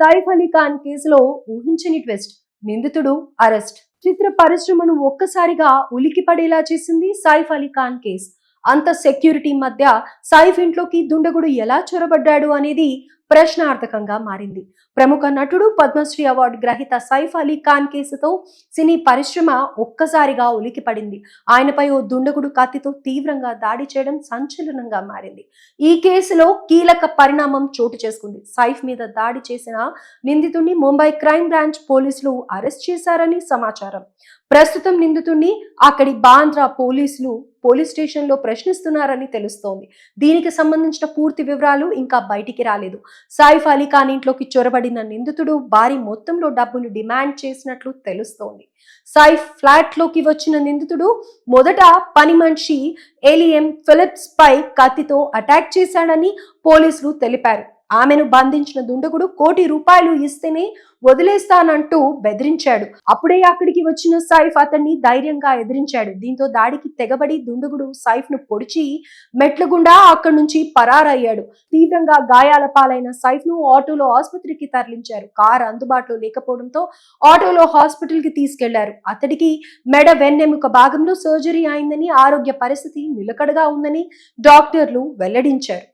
సైఫ్ అలీ ఖాన్ కేసులో ఊహించని ట్విస్ట్, నిందితుడు అరెస్ట్. చిత్ర పరిశ్రమను ఒక్కసారిగా ఉలికిపడేలా చేసింది సైఫ్ అలీ ఖాన్ కేసు. అంత సెక్యూరిటీ మధ్య సైఫ్ ఇంట్లోకి దుండగుడు ఎలా చొరబడ్డాడు అనేది ప్రశ్నార్థకంగా మారింది. ప్రముఖ నటుడు, పద్మశ్రీ అవార్డు గ్రహీత సైఫ్ అలీ ఖాన్ కేసుతో సినీ పరిశ్రమ ఒక్కసారిగా ఉలికిపడింది. ఆయనపై ఓ దుండగుడు కత్తితో తీవ్రంగా దాడి చేయడం సంచలనంగా మారింది. ఈ కేసులో కీలక పరిణామం చోటు చేసుకుంది. సైఫ్ మీద దాడి చేసిన నిందితుడిని ముంబై క్రైమ్ బ్రాంచ్ పోలీసులు అరెస్ట్ చేశారని సమాచారం. ప్రస్తుతం నిందితుడిని అక్కడి బాంద్రా పోలీస్ స్టేషన్ లో ప్రశ్నిస్తున్నారని తెలుస్తోంది. దీనికి సంబంధించిన పూర్తి వివరాలు ఇంకా బయటికి రాలేదు. సైఫ్ అలీ ఖాన్ ఇంట్లోకి చొరబడిన నిందితుడు భారీ మొత్తంలో డబ్బులు డిమాండ్ చేసినట్లు తెలుస్తోంది. సైఫ్ ఫ్లాట్ లోకి వచ్చిన నిందితుడు మొదట పని మనిషి ఏలియం ఫిలిప్స్ పై కత్తితో అటాక్ చేశాడని పోలీసులు తెలిపారు. ఆమెను బంధించిన దుండగుడు ₹1,00,00,000 ఇస్తేనే వదిలేస్తానంటూ బెదిరించాడు. అప్పుడే అక్కడికి వచ్చిన సైఫ్ అతన్ని ధైర్యంగా ఎదిరించాడు. దీంతో దాడికి తెగబడి దుండగుడు సైఫ్ ను పొడిచి మెట్ల గుండా అక్కడి నుంచి పరారయ్యాడు. తీవ్రంగా గాయాల పాలైన సైఫ్ ను ఆటోలో ఆసుపత్రికి తరలించారు. కారు అందుబాటులో లేకపోవడంతో ఆటోలో హాస్పిటల్ కి తీసుకెళ్లారు. అతడికి మెడ వెన్నెముక భాగంలో సర్జరీ అయిందని, ఆరోగ్య పరిస్థితి నిలకడగా ఉందని డాక్టర్లు వెల్లడించారు.